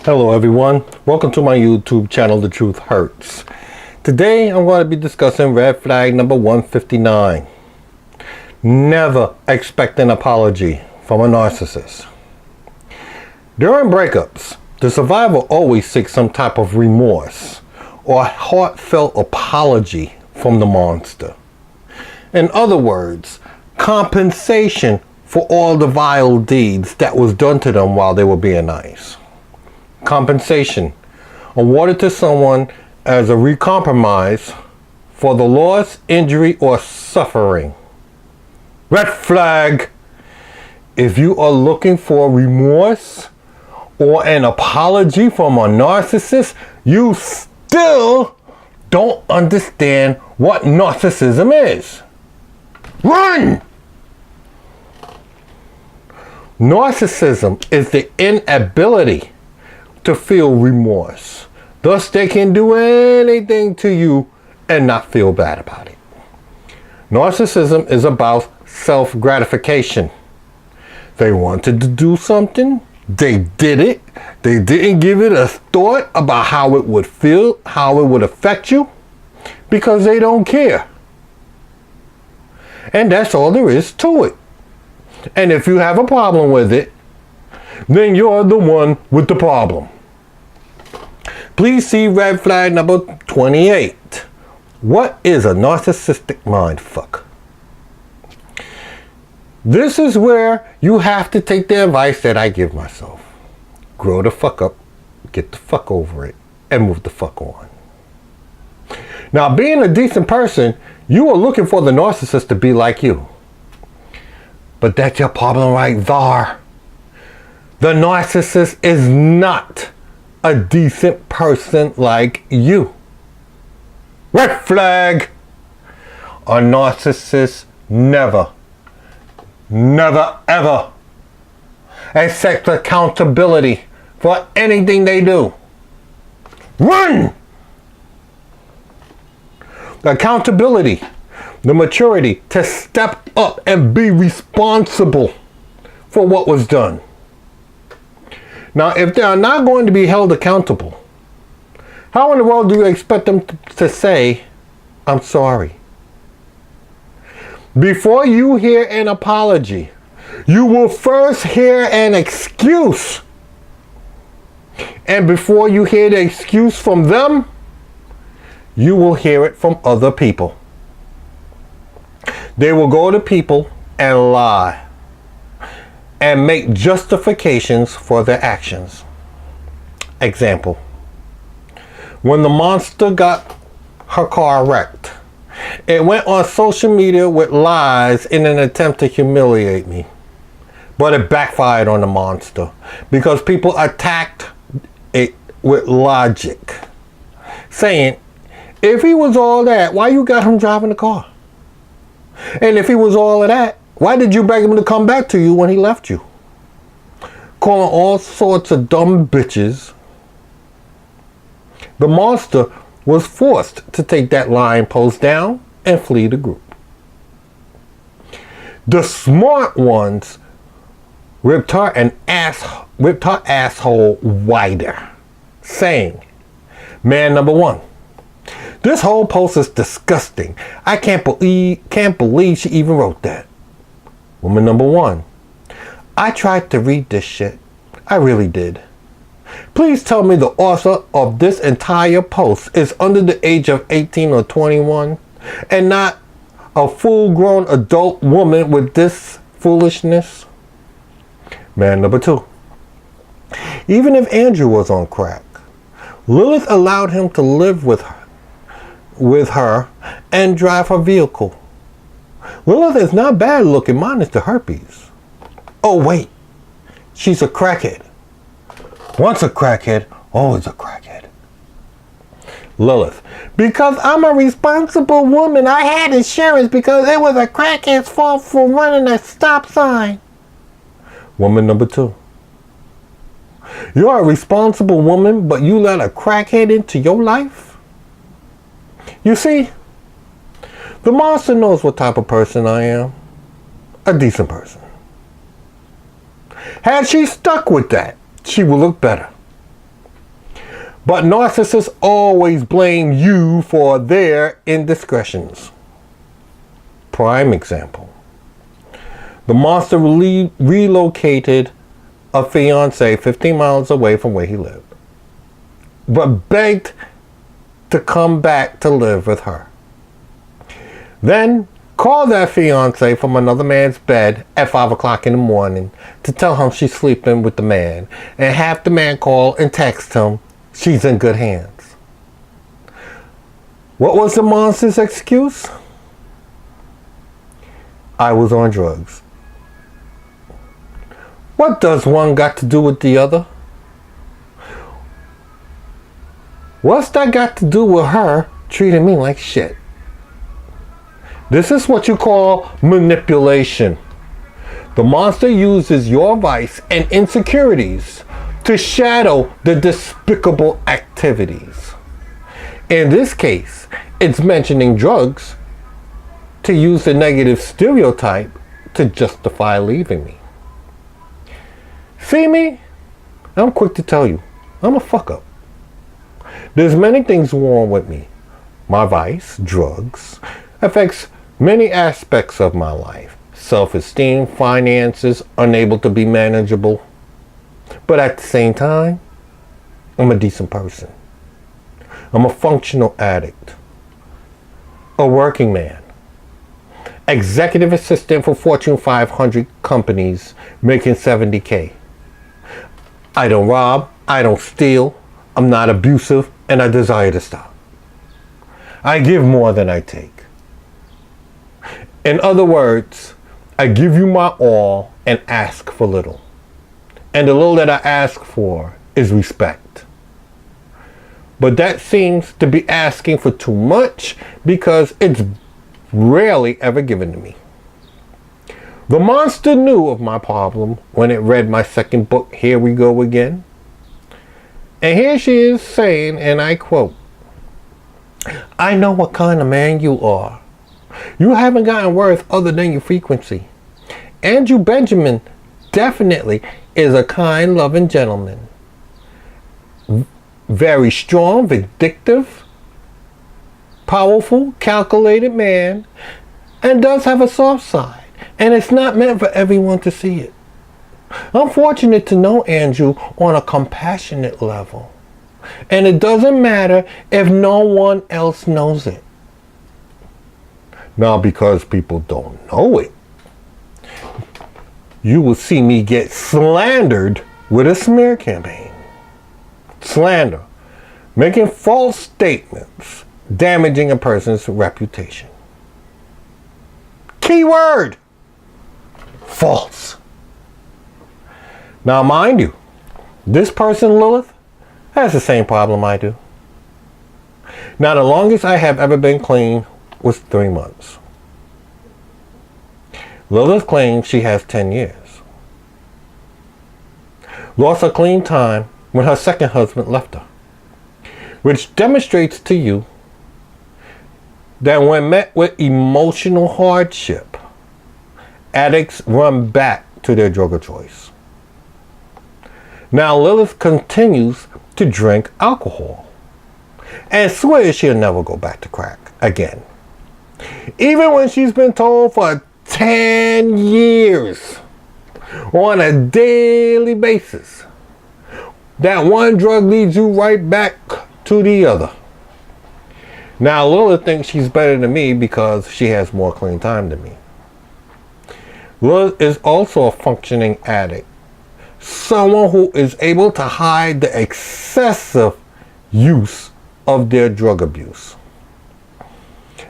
Hello everyone, welcome to my YouTube channel, The Truth Hurts. Today I'm going to be discussing red flag number 159. Never expect an apology from a narcissist. During breakups, the survivor always seeks some type of remorse or heartfelt apology from the monster. In other words, compensation for all the vile deeds that was done to them while they were being nice. Compensation awarded to someone as a recompense for the loss, injury, or suffering. Red flag. If you are looking for remorse or an apology from a narcissist, you still don't understand what narcissism is. Run! Narcissism is the inability to feel remorse. Thus, they can do anything to you and not feel bad about it. Narcissism is about self-gratification. They wanted to do something, they did it, they didn't give it a thought about how it would feel, how it would affect you, because they don't care. And that's all there is to it. And if you have a problem with it, then you're the one with the problem. Please see red flag number 28. What is a narcissistic mindfuck? This is where you have to take the advice that I give myself. Grow the fuck up, get the fuck over it, and move the fuck on. Now, being a decent person, you are looking for the narcissist to be like you. But that's your problem right there. The narcissist is not a decent person like you. Red flag. A narcissist never ever accepts accountability for anything they do. Run! Accountability, the maturity to step up and be responsible for what was done. Now, if they are not going to be held accountable, how in the world do you expect them to say, I'm sorry? Before you hear an apology, you will first hear an excuse. And before you hear the excuse from them, you will hear it from other people. They will go to people and lie and make justifications for their actions. Example: when the monster got her car wrecked, it went on social media with lies in an attempt to humiliate me. But it backfired on the monster because people attacked it with logic, saying, if he was all that, why you got him driving the car? And if he was all of that, why did you beg him to come back to you when he left you? Calling all sorts of dumb bitches. The monster was forced to take that lying post down and flee the group. The smart ones ripped her asshole wider, saying, man number one, this whole post is disgusting. I can't believe she even wrote that. Woman number one, I tried to read this shit. I really did. Please tell me the author of this entire post is under the age of 18 or 21 and not a full-grown adult woman with this foolishness. Man number two, even if Andrew was on crack, Lilith allowed him to live with her and drive her vehicle. Lilith is not bad looking, minus the herpes. Oh wait, she's a crackhead. Once a crackhead, always a crackhead. Lilith, because I'm a responsible woman, I had insurance because it was a crackhead's fault for running a stop sign. Woman number two, you're a responsible woman, but you let a crackhead into your life? You see, the monster knows what type of person I am. A decent person. Had she stuck with that, she would look better. But narcissists always blame you for their indiscretions. Prime example. The monster relocated a fiance 15 miles away from where he lived, but begged to come back to live with her. Then called that fiance from another man's bed at 5 o'clock in the morning to tell him she's sleeping with the man, and have the man call and text him she's in good hands. What was the monster's excuse? I was on drugs. What does one got to do with the other? What's that got to do with her treating me like shit? This is what you call manipulation. The monster uses your vice and insecurities to shadow the despicable activities. In this case, it's mentioning drugs to use the negative stereotype to justify leaving me. See me? I'm quick to tell you, I'm a fuck up. There's many things wrong with me. My vice, drugs, affects many aspects of my life. Self-esteem, finances, unable to be manageable. But at the same time, I'm a decent person. I'm a functional addict. A working man. Executive assistant for Fortune 500 companies making $70K. I don't rob, I don't steal, I'm not abusive, and I desire to stop. I give more than I take. In other words, I give you my all and ask for little. And the little that I ask for is respect. But that seems to be asking for too much because it's rarely ever given to me. The monster knew of my problem when it read my second book, Here We Go Again. And here she is saying, and I quote, I know what kind of man you are. You haven't gotten worth other than your frequency. Andrew Benjamin definitely is a kind, loving gentleman. Very strong, vindictive, powerful, calculated man, and does have a soft side. And it's not meant for everyone to see it. I'm fortunate to know Andrew on a compassionate level. And it doesn't matter if no one else knows it. Now, because people don't know it, you will see me get slandered with a smear campaign. Slander. Making false statements, damaging a person's reputation. Keyword. False. Now, mind you, this person, Lilith, has the same problem I do. Now, the longest I have ever been clean was 3 months. Lilith claims she has 10 years. Lost her clean time when her second husband left her, which demonstrates to you that when met with emotional hardship, addicts run back to their drug of choice. Now Lilith continues to drink alcohol and swears she'll never go back to crack again. Even when she's been told for 10 years on a daily basis that one drug leads you right back to the other. Now Lilith thinks she's better than me because she has more clean time than me. Lilith is also a functioning addict. Someone who is able to hide the excessive use of their drug abuse.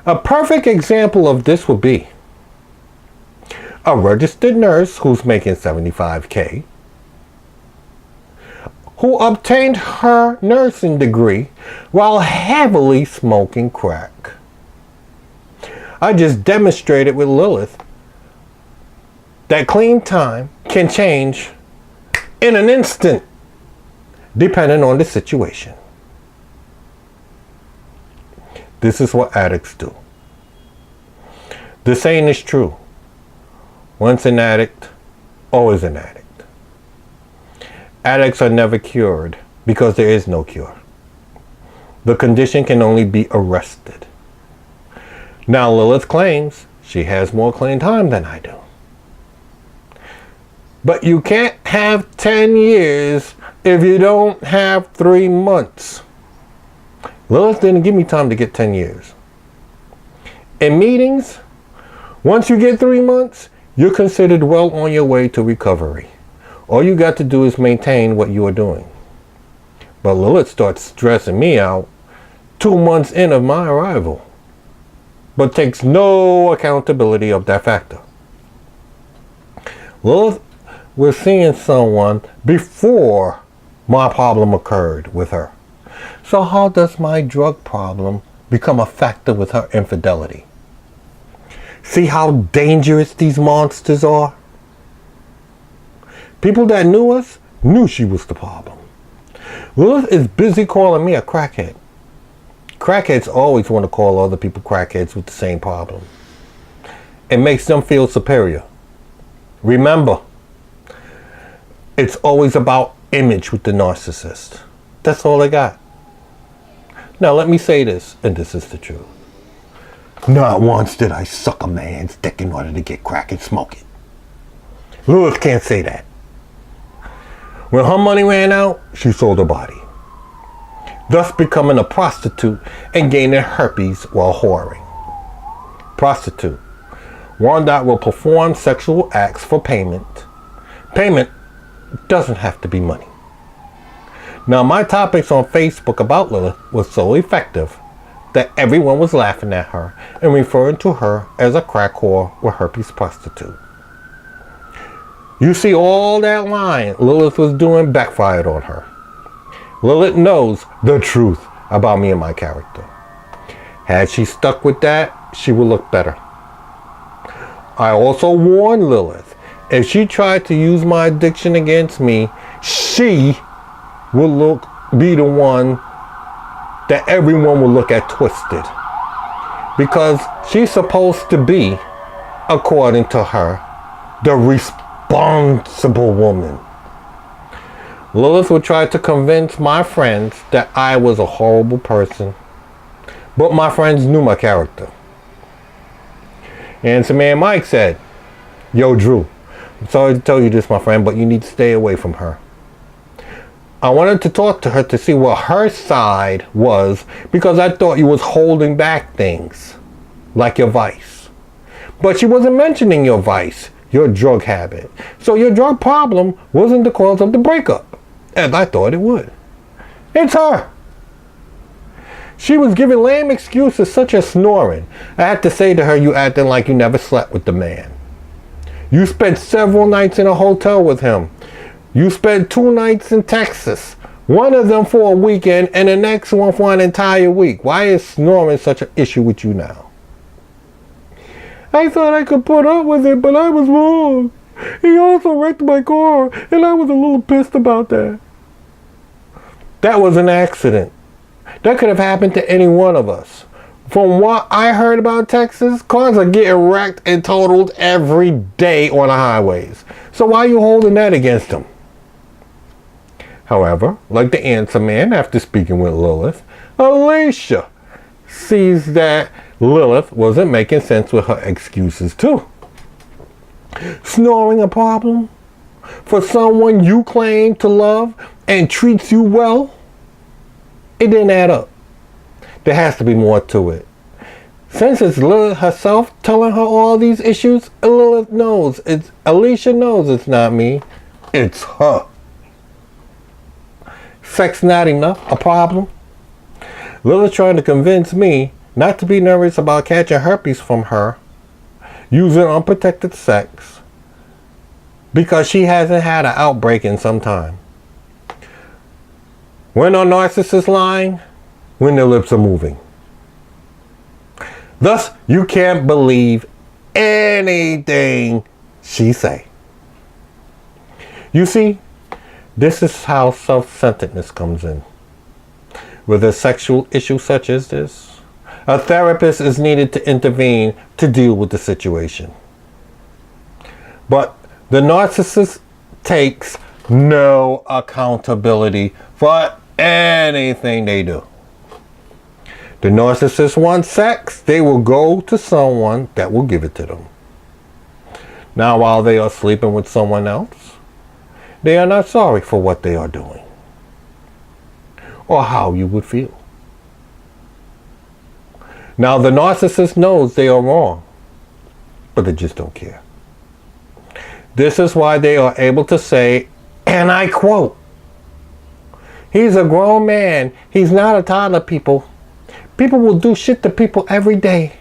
A perfect example of this would be a registered nurse who's making $75K, who obtained her nursing degree while heavily smoking crack. I just demonstrated with Lilith that clean time can change in an instant, depending on the situation. This is what addicts do. The saying is true. Once an addict, always an addict. Addicts are never cured because there is no cure. The condition can only be arrested. Now Lilith claims she has more clean time than I do. But you can't have 10 years if you don't have 3 months. Lilith didn't give me time to get 10 years. In meetings, once you get 3 months, you're considered well on your way to recovery. All you got to do is maintain what you are doing. But Lilith starts stressing me out 2 months in of my arrival, but takes no accountability of that factor. Lilith was seeing someone before my problem occurred with her. So how does my drug problem become a factor with her infidelity? See how dangerous these monsters are? People that knew us knew she was the problem. Lilith is busy calling me a crackhead. Crackheads always want to call other people crackheads with the same problem. It makes them feel superior. Remember, it's always about image with the narcissist. That's all they got. Now let me say this, and this is the truth. Not once did I suck a man's dick in order to get crack and smoke it. Lilith can't say that. When her money ran out, she sold her body, thus becoming a prostitute and gaining herpes while whoring. Prostitute, one that will perform sexual acts for payment. Payment doesn't have to be money. Now my topics on Facebook about Lilith was so effective that everyone was laughing at her and referring to her as a crack whore or herpes prostitute. You see, all that lying Lilith was doing backfired on her. Lilith knows the truth about me and my character. Had she stuck with that, she would look better. I also warned Lilith, if she tried to use my addiction against me, she would be the one that everyone will look at twisted. Because she's supposed to be, according to her, the responsible woman. Lilith would try to convince my friends that I was a horrible person, but my friends knew my character. And some man Mike said, "Yo, Drew, I'm sorry to tell you this, my friend, but you need to stay away from her." I wanted to talk to her to see what her side was, because I thought you was holding back things, like your vice. But she wasn't mentioning your vice, your drug habit. So your drug problem wasn't the cause of the breakup, as I thought it would. It's her. She was giving lame excuses such as snoring. I had to say to her, you acting like you never slept with the man. You spent several nights in a hotel with him. You spent 2 nights in Texas, one of them for a weekend and the next one for an entire week. Why is snoring such an issue with you now? I thought I could put up with it, but I was wrong. He also wrecked my car, and I was a little pissed about that. That was an accident. That could have happened to any one of us. From what I heard about Texas, cars are getting wrecked and totaled every day on the highways. So why are you holding that against them? However, like the answer man after speaking with Lilith, Alicia sees that Lilith wasn't making sense with her excuses too. Snoring a problem for someone you claim to love and treats you well? It didn't add up. There has to be more to it. Since it's Lilith herself telling her all these issues, Alicia knows it's not me, it's her. Sex not enough, a problem? Lilith trying to convince me not to be nervous about catching herpes from her using unprotected sex because she hasn't had an outbreak in some time. When are narcissists lying? When their lips are moving. Thus, you can't believe anything she say. You see, this is how self-centeredness comes in. With a sexual issue such as this, a therapist is needed to intervene to deal with the situation. But the narcissist takes no accountability for anything they do. The narcissist wants sex, they will go to someone that will give it to them. Now, while they are sleeping with someone else, they are not sorry for what they are doing or how you would feel. Now, the narcissist knows they are wrong, but they just don't care. This is why they are able to say, and I quote, "He's a grown man. He's not a toddler, people. People will do shit to people every day.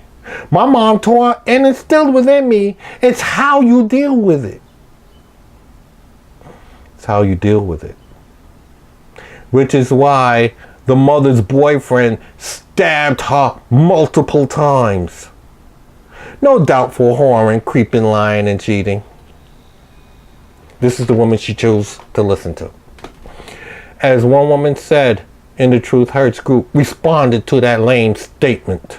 My mom taught and instilled within me. It's how you deal with it." It's how you deal with it. Which is why the mother's boyfriend stabbed her multiple times. No doubt for whoring, creeping, lying, and cheating. This is the woman she chose to listen to. As one woman said in the Truth Hurts group, responded to that lame statement.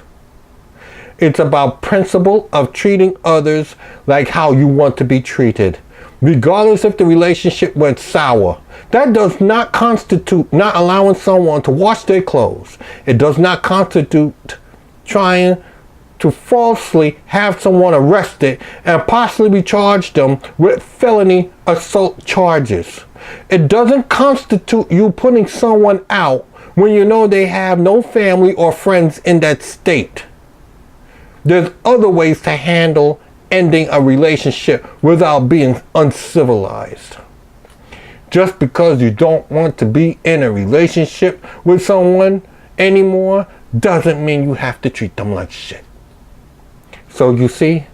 It's about principle of treating others like how you want to be treated, regardless if the relationship went sour. That does not constitute not allowing someone to wash their clothes. It does not constitute trying to falsely have someone arrested and possibly charge them with felony assault charges. It doesn't constitute you putting someone out when you know they have no family or friends in that state. There's other ways to handle ending a relationship without being uncivilized. Just because you don't want to be in a relationship with someone anymore doesn't mean you have to treat them like shit. So you see,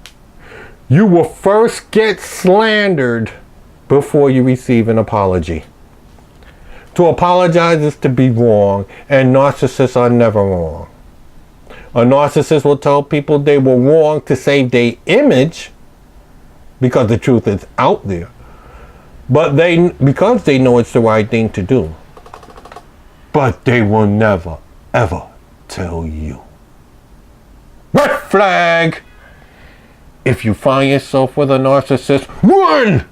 you will first get slandered before you receive an apology. To apologize is to be wrong, and narcissists are never wrong. A narcissist will tell people they were wrong to save their image because the truth is out there. But because they know it's the right thing to do. But they will never, ever tell you. Red flag! If you find yourself with a narcissist, run!